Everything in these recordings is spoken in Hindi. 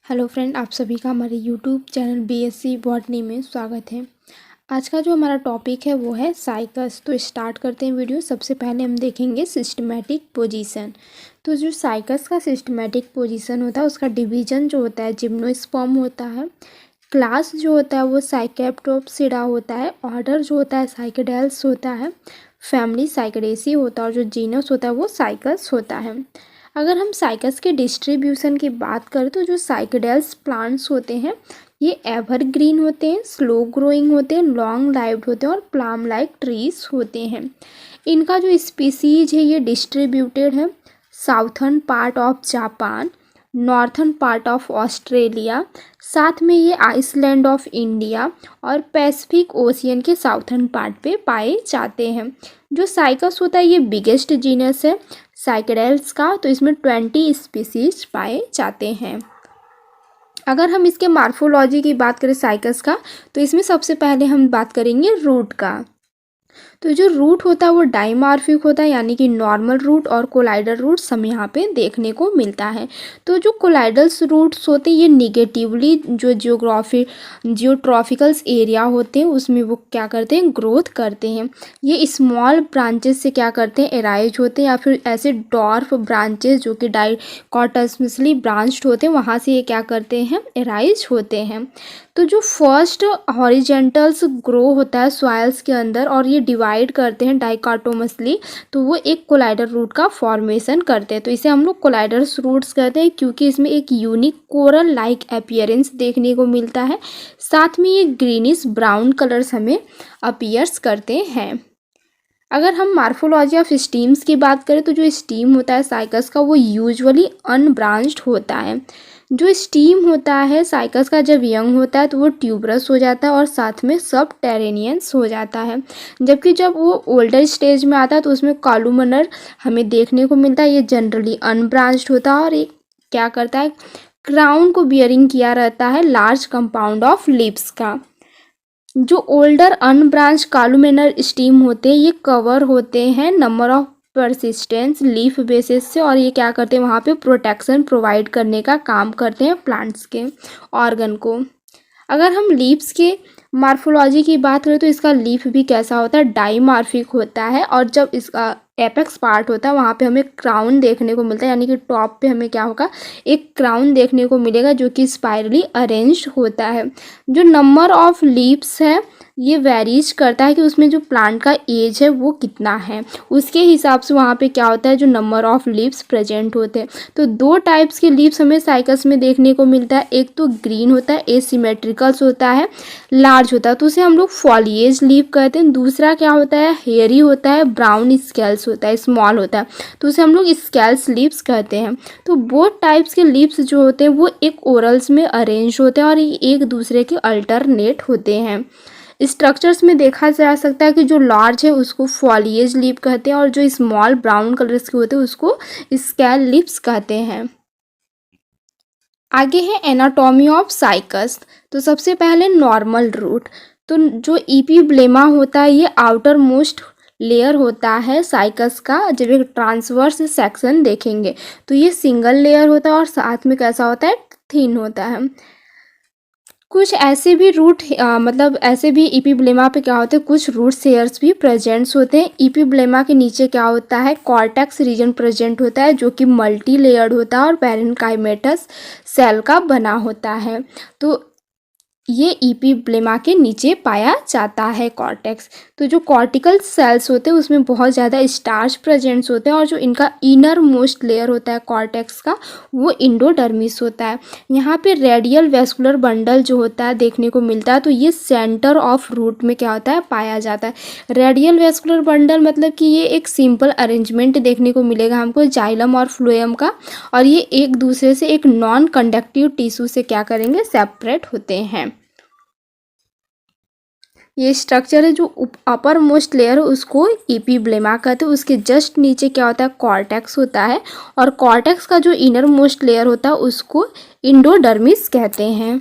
हेलो फ्रेंड, आप सभी का हमारे यूट्यूब चैनल बीएससी बॉटनी में स्वागत है। आज का जो हमारा टॉपिक है वो है साइकस। तो स्टार्ट करते हैं वीडियो। सबसे पहले हम देखेंगे सिस्टमैटिक पोजीशन। तो जो साइकस का सिस्टमैटिक पोजीशन होता है उसका डिवीजन जो होता है जिम्नोस्पर्म होता है। क्लास जो होता है वो साइकेप्टोप्सिडा होता है। ऑर्डर जो होता है साइकेडेल्स होता है। फैमिली साइकेडेसी होता है और जो जीनस होता है वो साइकस होता है। अगर हम साइकस के डिस्ट्रीब्यूशन की बात करें तो जो साइकेडेल्स प्लांट्स होते हैं ये एवरग्रीन होते हैं, स्लो ग्रोइंग होते हैं, लॉन्ग लाइव्ड होते हैं और प्लाम लाइक ट्रीज होते हैं। इनका जो स्पीसीज है ये डिस्ट्रीब्यूटेड है southern part of Japan, northern part of Australia, साथ में ये आइसलैंड ऑफ इंडिया और पैसिफिक ओशियन के साउथर्न पार्ट पे पाए जाते हैं। जो साइकस होता है ये बिगेस्ट जीनस है साइकेडेल्स का, तो इसमें 20 स्पीसीज पाए जाते हैं। अगर हम इसके मार्फोलॉजी की बात करें साइकस का, तो इसमें सबसे पहले हम बात करेंगे रूट का। तो जो रूट होता है वो डाइमार्फिक होता है, यानी कि नॉर्मल रूट और कोलाइडल रूट्स हम यहाँ पे देखने को मिलता है। तो जो कोलाइडल्स रूट्स होते हैं ये निगेटिवली जो जियोट्रॉफिकल्स एरिया होते हैं उसमें वो क्या करते हैं, ग्रोथ करते हैं। ये स्मॉल ब्रांचेस से क्या करते हैं, एराइज होते हैं, या फिर ऐसे डॉर्फ ब्रांचेस जो कि डाइकोटस्मसली ब्रांच्ड होते हैं वहाँ से ये क्या करते हैं, एराइज होते हैं। तो जो फर्स्ट हॉरिजेंटल्स ग्रो होता है सॉइल्स के अंदर और ये डिवाइड करते हैं डाइकोटोमसली, तो वो एक कोलाइडल रूट का फॉर्मेशन करते हैं। तो इसे हम लोग कोलाइडल रूट्स कहते हैं क्योंकि इसमें एक यूनिक कोरल लाइक अपीयरेंस देखने को मिलता है। साथ में ये ग्रीनिश ब्राउन कलर्स हमें अपीयर्स करते हैं। अगर हम मार्फोलॉजी ऑफ स्टीम्स की बात करें तो जो स्टीम होता है साइकस का वो यूजुअली अनब्रांच्ड होता है। जो स्टीम होता है साइकस का जब यंग होता है तो वो ट्यूबरस हो जाता है और साथ में सब टेरेनियंस हो जाता है, जबकि जब वो ओल्डर स्टेज में आता है तो उसमें कॉलुमनर हमें देखने को मिलता है। ये जनरली अनब्रांच्ड होता है और ये क्या करता है, क्राउन को बियरिंग किया रहता है लार्ज कंपाउंड ऑफ लीव्स का। जो ओल्डर अनब्रांच कॉलुमेनर स्टीम होते हैं ये कवर होते हैं number of persistence leaf basis से, और ये क्या करते हैं, वहाँ पे प्रोटेक्शन प्रोवाइड करने का काम करते हैं प्लांट्स के ऑर्गन को। अगर हम लीव्स के मार्फोलॉजी की बात करें तो इसका लीफ भी कैसा होता है, डाइमार्फिक होता है। और जब इसका एपेक्स पार्ट होता है वहाँ पे हमें क्राउन देखने को मिलता है, यानी कि टॉप पे हमें क्या होगा, एक क्राउन देखने को मिलेगा जो कि स्पाइरली अरेंज्ड होता है। जो नंबर ऑफ लीव्स है ये वेरीज करता है कि उसमें जो प्लांट का एज है वो कितना है, उसके हिसाब से वहाँ पे क्या होता है, जो नंबर ऑफ लीव्स प्रेजेंट होते हैं। तो दो टाइप्स के लीव्स हमें साइकस में देखने को मिलता है, एक तो ग्रीन होता है एसिमेट्रिकल्स होता है, लार्ज होता है तो उसे हम लोग फॉलिएज लीव कहते हैं। दूसरा क्या होता है, हेयरी होता है, ब्राउन स्केल्स होता है, स्मॉल होता है तो उसे हम लोग स्केल्स लीव्स कहते हैं। तो बोथ टाइप्स के लीव्स जो होते हैं वो एक ओरल्स में अरेंज होते हैं और ये एक दूसरे के अल्टरनेट होते हैं। स्ट्रक्चर्स में देखा जा सकता है कि जो लार्ज है उसको फॉलिएज लीव कहते हैं और जो स्मॉल ब्राउन कलर्स के होते हैं उसको स्केल लीव्स कहते हैं। आगे है एनाटॉमी ऑफ साइकस। तो सबसे पहले नॉर्मल रूट। तो जो इपीब्लेमा होता है ये आउटर मोस्ट लेयर होता है साइकस का। जब एक ट्रांसवर्स सेक्शन देखेंगे तो ये सिंगल लेयर होता है और साथ में कैसा होता है, थिन होता है। कुछ ऐसे भी रूट मतलब ऐसे भी इपीब्लेमा पे क्या होते हैं, कुछ रूट हेयर्स भी प्रेजेंट्स होते हैं। इपीब्लेमा के नीचे क्या होता है, कॉर्टेक्स रीजन प्रेजेंट होता है जो कि मल्टी लेयर्ड होता है और पैरेन्काइमेटस सेल का बना होता है। तो ये इपीब्लेमा के नीचे पाया जाता है कॉर्टेक्स। तो जो कॉर्टिकल सेल्स होते हैं उसमें बहुत ज़्यादा स्टार्च प्रेजेंट्स होते हैं और जो इनका इनर मोस्ट लेयर होता है कॉर्टेक्स का वो इंडोडर्मिस होता है। यहाँ पे रेडियल वेस्कुलर बंडल जो होता है देखने को मिलता है, तो ये सेंटर ऑफ रूट में क्या होता है, पाया जाता है। रेडियल वेस्कुलर बंडल मतलब कि ये एक सिंपल अरेंजमेंट देखने को मिलेगा हमको जाइलम और फ्लोएम का, और ये एक दूसरे से एक नॉन कंडक्टिव टिश्यू से क्या करेंगे, सेपरेट होते हैं। ये स्ट्रक्चर है जो अपर मोस्ट लेयर है उसको इपीब्लेमा कहते हैं। उसके जस्ट नीचे क्या होता है, कॉर्टेक्स होता है और कॉर्टेक्स का जो इनर मोस्ट लेयर होता है उसको इंडोडर्मिस कहते हैं।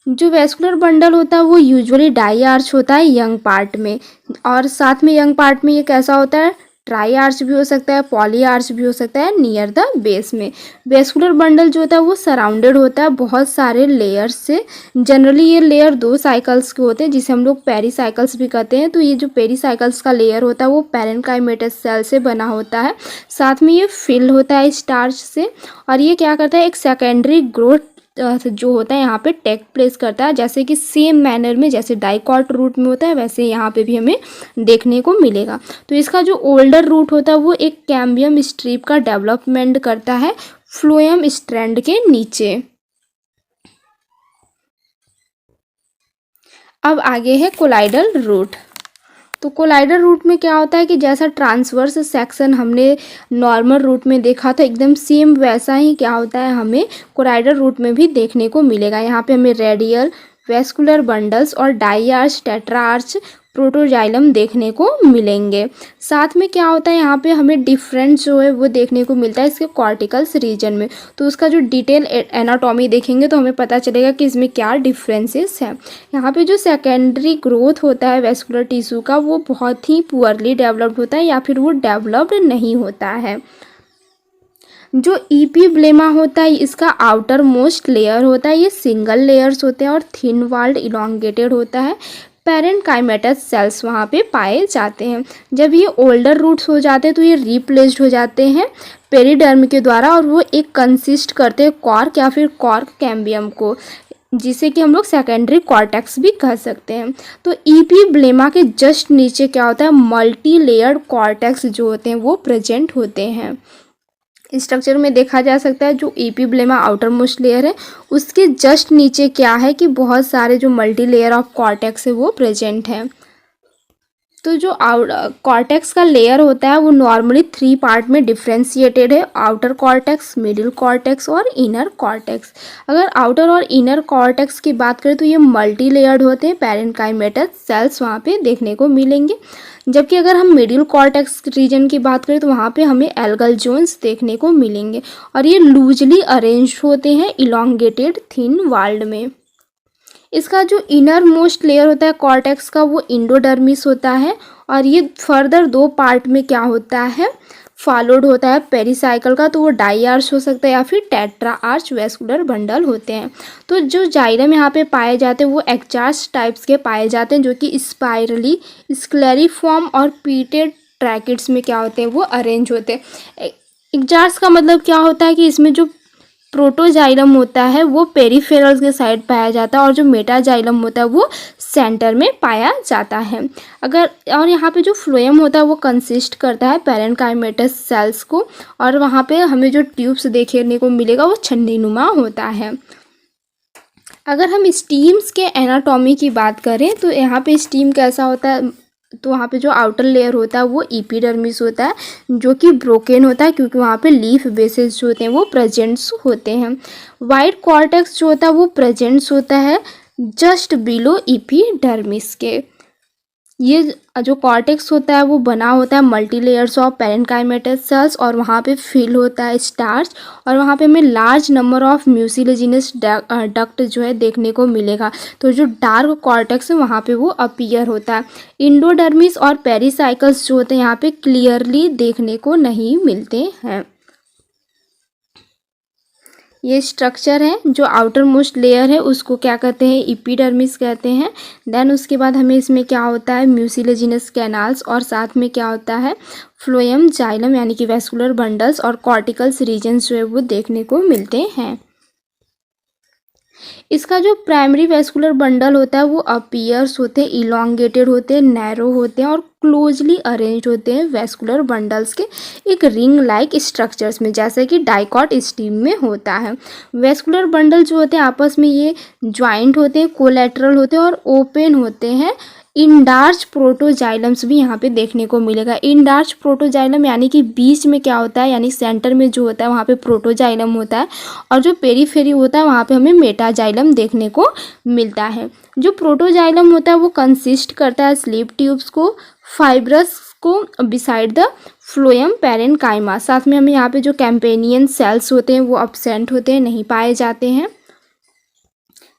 जो वेस्कुलर बंडल होता है वो यूजुअली डाई आर्च होता है यंग पार्ट में, और साथ में यंग पार्ट में ये कैसा होता है, ट्राई आर्च भी हो सकता है, पॉली आर्च भी हो सकता है नियर द बेस में। वेस्कुलर बंडल जो होता है वो सराउंडेड होता है बहुत सारे लेयर्स से। जनरली ये लेयर 2 साइकिल्स के होते हैं जिसे हम लोग पेरीसाइकिल्स भी कहते हैं। तो ये जो पेरीसाइकिल्स का लेयर होता है वो पैरेन्काइमेटस सेल से बना होता है, साथ में ये फिल होता है स्टार्च से। और ये क्या करता है, एक सेकेंडरी ग्रोथ जो होता है यहाँ पे टेक प्लेस करता है, जैसे कि सेम मैनर में जैसे डाइकॉट रूट में होता है वैसे यहाँ पे भी हमें देखने को मिलेगा। तो इसका जो ओल्डर रूट होता है वो एक कैम्बियम स्ट्रिप का डेवलपमेंट करता है फ्लोएम स्ट्रैंड के नीचे। अब आगे है कोलाइडल रूट। तो कोलाइडल रूट में क्या होता है कि जैसा ट्रांसवर्स सेक्शन हमने नॉर्मल रूट में देखा था एकदम सेम वैसा ही क्या होता है हमें कोलाइडल रूट में भी देखने को मिलेगा। यहाँ पे हमें रेडियल वेस्कुलर बंडल्स और diarch, tetrarch, protoxylem देखने को मिलेंगे। साथ में क्या होता है यहाँ पे हमें डिफरेंस जो है वो देखने को मिलता है इसके कॉर्टिकल्स रीजन में। तो उसका जो डिटेल एनाटॉमी देखेंगे तो हमें पता चलेगा कि इसमें क्या डिफरेंसेस हैं। यहाँ पे जो सेकेंडरी ग्रोथ होता है वेस्कुलर टिश्यू का वो बहुत ही पुअरली डेवलप्ड होता है या फिर वो डेवलप्ड नहीं होता है। जो इपीब्लेमा होता है इसका आउटर मोस्ट लेयर होता है, ये सिंगल लेयर्स होते हैं और थिन वाल्ड इलोंगेटेड होता है। पैरेन्काइमेटस सेल्स वहाँ पे पाए जाते हैं। जब ये ओल्डर रूट्स हो जाते हैं तो ये रिप्लेस्ड हो जाते हैं पेरिडर्म के द्वारा और वो एक कंसिस्ट करते हैं कॉर्क या फिर कॉर्क कैम्बियम को, जिसे कि हम लोग सेकेंडरी कॉर्टेक्स भी कह सकते हैं। तो इपीब्लेमा के जस्ट नीचे क्या होता है, मल्टी लेयर्ड कॉर्टेक्स जो होते हैं वो प्रेजेंट होते हैं। स्ट्रक्चर में देखा जा सकता है जो एपीब्लेमा आउटर मोस्ट लेयर है उसके जस्ट नीचे क्या है कि बहुत सारे जो मल्टी लेयर ऑफ कॉर्टेक्स है वो प्रेजेंट है। तो जो कॉर्टेक्स का लेयर होता है वो नॉर्मली 3 पार्ट में डिफ्रेंशिएटेड है, आउटर कॉर्टेक्स, मिडिल कॉर्टेक्स और इनर कॉर्टेक्स। अगर आउटर और इनर कॉर्टेक्स की बात करें तो ये मल्टी लेयर्ड होते हैं, पैरेन्काइमेटस सेल्स वहाँ पे देखने को मिलेंगे। जबकि अगर हम मिडिल कॉर्टेक्स रीजन की बात करें तो वहाँ पे हमें एल्गल जोन्स देखने को मिलेंगे और ये लूजली अरेंज होते हैं इलोंगेटेड थिन वाल्ड में। इसका जो इनर मोस्ट लेयर होता है कॉर्टेक्स का वो इंडोडर्मिस होता है और ये फर्दर 2 पार्ट में क्या होता है फॉलोड होता है पेरीसाइकिल का, तो वो डाई आर्च हो सकता है या फिर टेट्रा आर्च वेस्कुलर बंडल होते हैं। तो जो जाइलम यहाँ पे पाए जाते हैं वो एक्चार्स टाइप्स के पाए जाते हैं जो कि स्पाइरली, स्क्लेरिफॉर्म और पीटेड ट्रैकेट्स में क्या होते हैं वो अरेंज होते हैं। एक्चार्स का मतलब क्या होता है कि इसमें जो प्रोटोजाइलम होता है वो पेरिफेरल्स के साइड पाया जाता है और जो मेटाजाइलम होता है वो सेंटर में पाया जाता है। अगर और यहाँ पे जो फ्लोएम होता है वो कंसिस्ट करता है पैरेन्काइमेटस सेल्स को और वहाँ पे हमें जो ट्यूब्स देखने को मिलेगा वो छन्नीनुमा होता है। अगर हम स्टीम्स के एनाटॉमी की बात करें तो यहाँ पे स्टीम कैसा होता है, तो वहाँ पे जो आउटर लेयर होता है वो एपिडर्मिस होता है जो कि ब्रोकन होता है क्योंकि वहाँ पे लीफ बेसिस जो होते हैं वो प्रेजेंट्स होते हैं। वाइट कॉर्टेक्स जो होता है वो प्रेजेंट्स होता है जस्ट बिलो एपिडर्मिस के। ये जो कॉर्टेक्स होता है वो बना होता है multi layers of parenchymatous sales और वहाँ पे फिल होता है स्टार्च और वहाँ पे हमें large number of mucilaginous duct जो है देखने को मिलेगा। तो जो डार्क कॉर्टेक्स है वहाँ पे वो अपीयर होता है। इंडोडर्मिस और पेरीसाइकल्स जो होते हैं यहाँ पे क्लियरली देखने को नहीं मिलते हैं। ये स्ट्रक्चर है जो आउटर मोस्ट लेयर है उसको क्या कहते हैं एपिडर्मिस कहते हैं। देन उसके बाद हमें इसमें क्या होता है म्यूसिलेजिनस कैनाल्स और साथ में क्या होता है फ्लोएम, जाइलम यानी कि वेस्कुलर बंडल्स और कॉर्टिकल्स रीजन्स जो है वो देखने को मिलते हैं। इसका जो प्राइमरी वेस्कुलर बंडल होता है वो अपीयर्स होते हैं, इलोंगेटेड होते हैं, नैरो होते हैं और क्लोजली अरेंज होते हैं वेस्कुलर बंडल्स के एक रिंग लाइक स्ट्रक्चर्स में जैसे कि डाइकॉट स्टीम में होता है। वेस्कुलर बंडल जो होते हैं आपस में ये ज्वाइंट होते हैं, कोलेटरल होते हैं और ओपन होते हैं। इंडार्च प्रोटोजाइलम्स भी यहाँ पे देखने को मिलेगा। इंडार्च प्रोटोजाइलम यानी कि बीच में क्या होता है यानी सेंटर में जो होता है वहाँ पे प्रोटोजाइलम होता है और जो पेरीफेरी होता है वहाँ पे हमें मेटाजाइलम देखने को मिलता है। जो प्रोटोजाइलम होता है वो कंसिस्ट करता है स्लीप ट्यूब्स को, फाइब्रस को बिसाइड द फ्लोएम पैरेन्काइमा। साथ में हमें यहाँ पे जो कैम्पेनियन सेल्स होते हैं वो अब्सेंट होते हैं, नहीं पाए जाते हैं।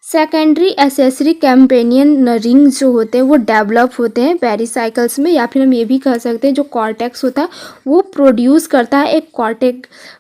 सेकेंडरी एसेसरी कैम्पेनियन रिंग्स जो होते हैं वो डेवलप होते हैं पेरिसाइकल्स में, या फिर हम ये भी कह सकते हैं जो कॉर्टेक्स होता है वो प्रोड्यूस करता है एक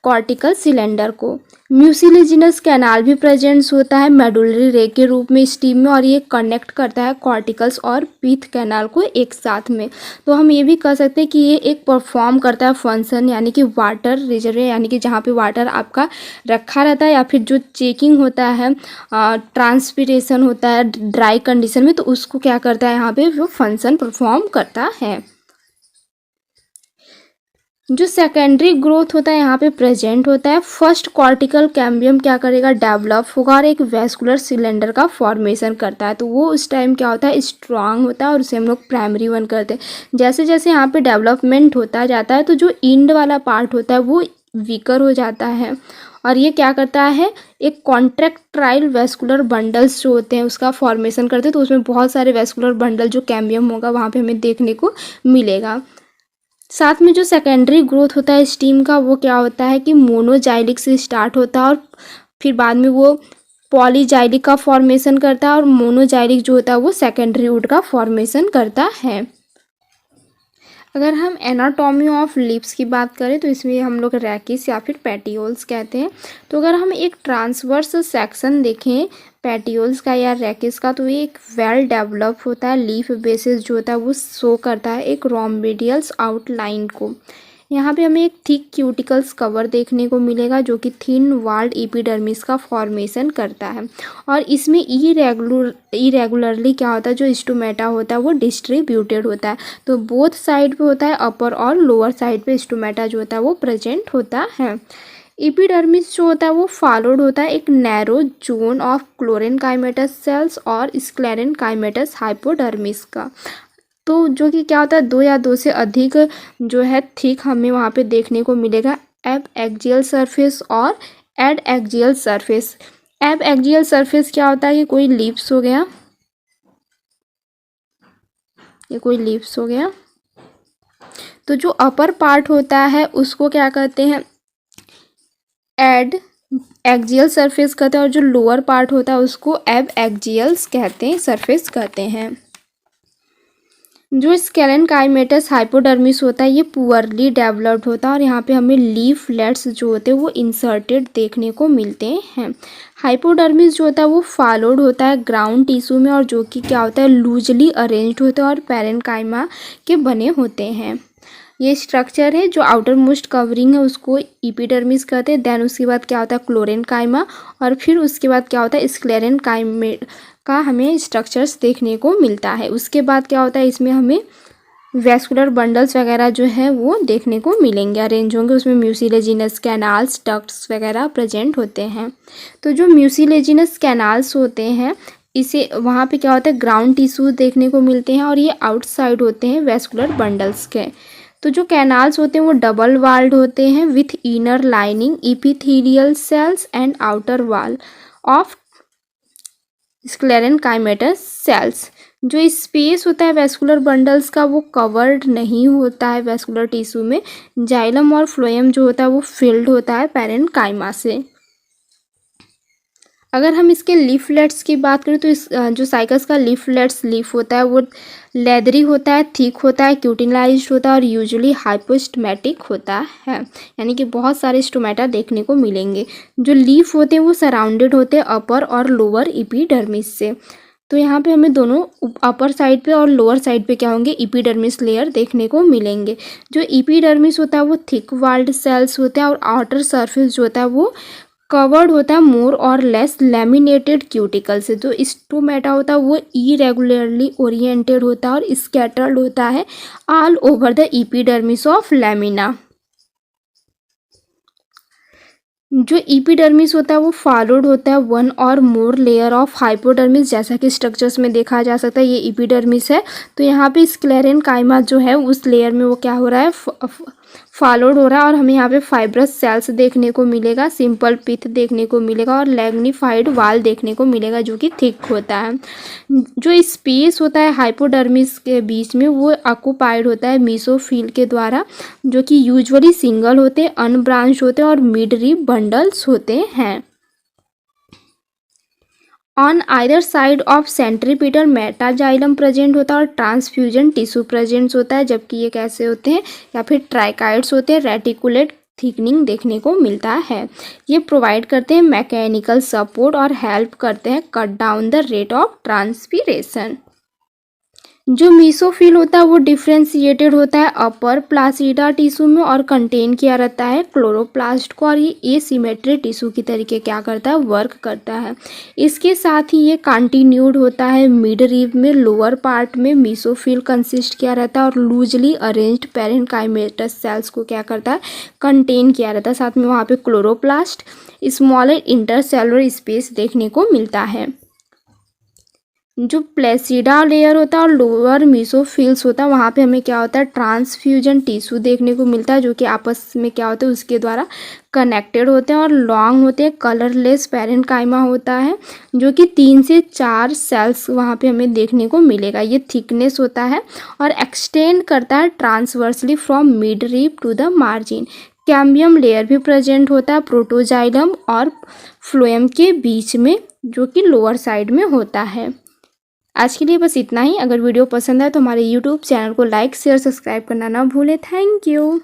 कॉर्टिकल सिलेंडर को। म्यूसिलेजिनस कैनाल भी प्रेजेंट्स होता है मेडुलरी रे के रूप में स्टीम में, और ये कनेक्ट करता है कॉर्टिकल्स और पीथ कैनाल को एक साथ में। तो हम ये भी कह सकते हैं कि ये एक परफॉर्म करता है फंक्शन, यानी कि वाटर रिजर्व, यानी कि जहाँ पे वाटर आपका रखा रहता है, या फिर जो चेकिंग होता है, ट्रांसपिरेशन होता है ड्राई कंडीशन में, तो उसको क्या करता है यहाँ पे वो फंक्शन परफॉर्म करता है। जो सेकेंडरी ग्रोथ होता है यहाँ पे प्रेजेंट होता है। फर्स्ट कॉर्टिकल कैम्बियम क्या करेगा, डेवलप होगा और एक वेस्कुलर सिलेंडर का फॉर्मेशन करता है। तो वो उस टाइम क्या होता है, स्ट्रांग होता है, और उसे हम लोग प्राइमरी वन करते हैं। जैसे जैसे यहाँ पे डेवलपमेंट होता जाता है तो जो इंड वाला पार्ट होता है वो वीकर हो जाता है, और ये क्या करता है, एक कॉन्ट्रैक्टाइल वेस्कुलर बंडल्स जो होते हैं उसका फॉर्मेशन करते हैं। तो उसमें बहुत सारे वेस्कुलर बंडल जो कैम्बियम होगा वहाँ पे हमें देखने को मिलेगा। साथ में जो सेकेंडरी ग्रोथ होता है स्टीम का, वो क्या होता है कि मोनोजाइलिक से स्टार्ट होता है और फिर बाद में वो पॉलीजाइलिक का फॉर्मेशन करता है, और मोनोजाइलिक जो होता है वो सेकेंडरी वुड का फॉर्मेशन करता है। अगर हम एनाटॉमी ऑफ लिप्स की बात करें तो इसमें हम लोग रैकिस या फिर पेटियोल्स कहते हैं। तो अगर हम एक ट्रांसवर्स सेक्शन देखें पेटियोल्स का या रैकिस का, तो ये एक वेल डेवलप होता है लीफ बेसिस जो होता है वो शो करता है एक रोम्बेडियल्स आउटलाइन को। यहाँ पे हमें एक थिक क्यूटिकल्स कवर देखने को मिलेगा जो कि थिन वाल्ड एपिडर्मिस का फॉर्मेशन करता है, और इसमें इरेगुलरली क्या होता है, जो स्टोमेटा होता है वो डिस्ट्रीब्यूटेड होता है। तो बोथ साइड पे होता है, अपर और लोअर साइड पे स्टोमेटा जो होता है वो प्रेजेंट होता है। एपिडर्मिस जो होता है वो फॉलोड होता है एक नैरो जोन ऑफ क्लोरेनकाइमेटस सेल्स और स्क्लेरेनकाइमेटस हाइपोडर्मिस का। तो जो कि क्या होता है, दो या दो से अधिक जो है थिक हमें वहाँ पे देखने को मिलेगा एब एक्जियल सरफेस और एड एक्जियल सरफेस। एब एक्जियल सरफेस क्या होता है, ये कोई लीव्स हो गया, ये कोई लीव्स हो गया। तो जो अपर पार्ट होता है उसको क्या कहते हैं, एड एक्जियल सरफेस कहते हैं, और जो लोअर पार्ट होता है उसको एब एक्जियल्स कहते हैं, सरफेस कहते हैं। जो स्क्लेरेनकाइमेटस हाइपोडर्मिस होता है ये पुअरली डेवलप्ड होता है, और यहाँ पे हमें लीफलेट्स जो होते हैं वो इंसर्टेड देखने को मिलते हैं। हाइपोडर्मिस जो होता है वो फॉलोड होता है ग्राउंड टिश्यू में, और जो कि क्या होता है लूजली अरेंज्ड होता है और पैरेन्काइमा के बने होते हैं। ये स्ट्रक्चर है, जो आउटर मोस्ट कवरिंग है उसको एपिडर्मिस कहते हैं। देन उसके बाद क्या होता है क्लोरेनकाइमा, और फिर उसके बाद क्या होता है स्क्लेरेनकाइमा का हमें स्ट्रक्चर्स देखने को मिलता है। उसके बाद क्या होता है, इसमें हमें वेस्कुलर बंडल्स वगैरह जो है वो देखने को मिलेंगे, अरेंज होंगे, उसमें म्यूसिलेजिनस कैनाल्स डक्ट्स वगैरह प्रेजेंट होते हैं। तो जो म्यूसिलेजिनस कैनाल्स होते हैं इसे वहाँ पे क्या होता है ग्राउंड टिश्यू देखने को मिलते हैं, और ये आउटसाइड होते हैं वेस्कुलर बंडल्स के। तो जो कैनाल्स होते हैं वो डबल वाल्ड होते हैं with inner lining epithelial cells and outer wall of sclerenchymatous cells. जो स्पेस होता है वेस्कुलर बंडल्स का वो कवर्ड नहीं होता है वेस्कुलर टिश्यू में। जाइलम और फ्लोएम जो होता है वो फिल्ड होता है पैरेन्काइमा से। अगर हम इसके लीफलेट्स की बात करें तो इस जो साइकस का लीफलेट्स लीफ होता है वो लेदरी होता है, थिक होता है, क्यूटिनलाइज्ड होता है, और यूजुअली हाइपोस्टोमेटिक होता है, यानी कि बहुत सारे स्टोमेटा देखने को मिलेंगे। जो लीफ होते हैं वो सराउंडेड होते हैं अपर और लोअर एपिडर्मिस से। तो यहाँ पे हमें दोनों अपर साइड पे और लोअर साइड पे क्या होंगे एपिडर्मिस लेयर देखने को मिलेंगे। जो एपिडर्मिस होता है वो थिक वाल्ड सेल्स होते हैं, और आउटर सरफेस जो होता है वो कवर्ड होता है मोर और लेस लैमिनेटेड क्यूटिकल से। जो स्टोमेटा होता है वो इरेगुलरली ओरिएंटेड होता है और स्कैटर्ड होता है all over the epidermis of lamina. जो एपिडर्मिस होता है वो फॉलोड होता है वन और मोर लेयर ऑफ हाइपोडर्मिस, जैसा कि स्ट्रक्चर्स में देखा जा सकता है ये एपिडर्मिस है। तो यहाँ पे स्क्लेरेनकाइमा जो है उस लेयर में वो क्या हो रहा है फॉलोड हो रहा है, और हमें यहाँ पे फाइब्रस सेल्स देखने को मिलेगा, सिंपल पिथ देखने को मिलेगा, और मैग्नीफाइड वाल देखने को मिलेगा जो कि थिक होता है। जो स्पेस होता है हाइपोडर्मिस के बीच में वो ऑक्युपाइड होता है मीसोफिल के द्वारा, जो कि यूजुअली सिंगल होते हैं, अनब्रांच होते हैं और मिड रिब बंडल्स होते हैं। On either side of centripetal metaxylem present होता है और ट्रांसफ्यूजन टिश्यू प्रेजेंट होता है, जबकि ये कैसे होते हैं या फिर ट्राइकाइड्स होते हैं, रेटिकुलेट थिकनिंग देखने को मिलता है। ये प्रोवाइड करते हैं मैकेनिकल सपोर्ट और हेल्प करते हैं cut down the rate of transpiration. जो मीसोफिल होता है वो डिफ्रेंशिएटेड होता है अपर प्लासिडा टिश्यू में और कंटेन किया रहता है क्लोरोप्लास्ट को, और ये एसिमेट्री टिश्यू की तरीके क्या करता है, वर्क करता है। इसके साथ ही ये कंटिन्यूड होता है मिड रिब में, लोअर पार्ट में मीसोफिल कंसिस्ट किया रहता है और लूजली अरेंज्ड पैरेन्काइमेटस सेल्स को क्या करता है, कंटेन किया रहता है। साथ में वहाँ पे क्लोरोप्लास्ट, स्मॉलर इंटरसेलुलर स्पेस देखने को मिलता है। जो प्लेसिडा लेयर होता है और लोअर मीसोफिल्स होता है वहाँ पे हमें क्या होता है, ट्रांसफ्यूजन टिश्यू देखने को मिलता है, जो कि आपस में क्या होता है, उसके द्वारा कनेक्टेड होते हैं और लॉन्ग होते हैं। कलरलेस पैरेन्काइमा होता है जो कि 3 से 4 सेल्स वहाँ पे हमें देखने को मिलेगा। ये थिकनेस होता है और एक्सटेंड करता है transversely from midrib to the margin. Cambium layer भी प्रेजेंट होता है प्रोटोजाइलम और फ्लोएम के बीच में, जो कि लोअर साइड में होता है। आज के लिए बस इतना ही। अगर वीडियो पसंद आए तो हमारे यूट्यूब चैनल को लाइक शेयर सब्सक्राइब करना ना भूलें। Thank you.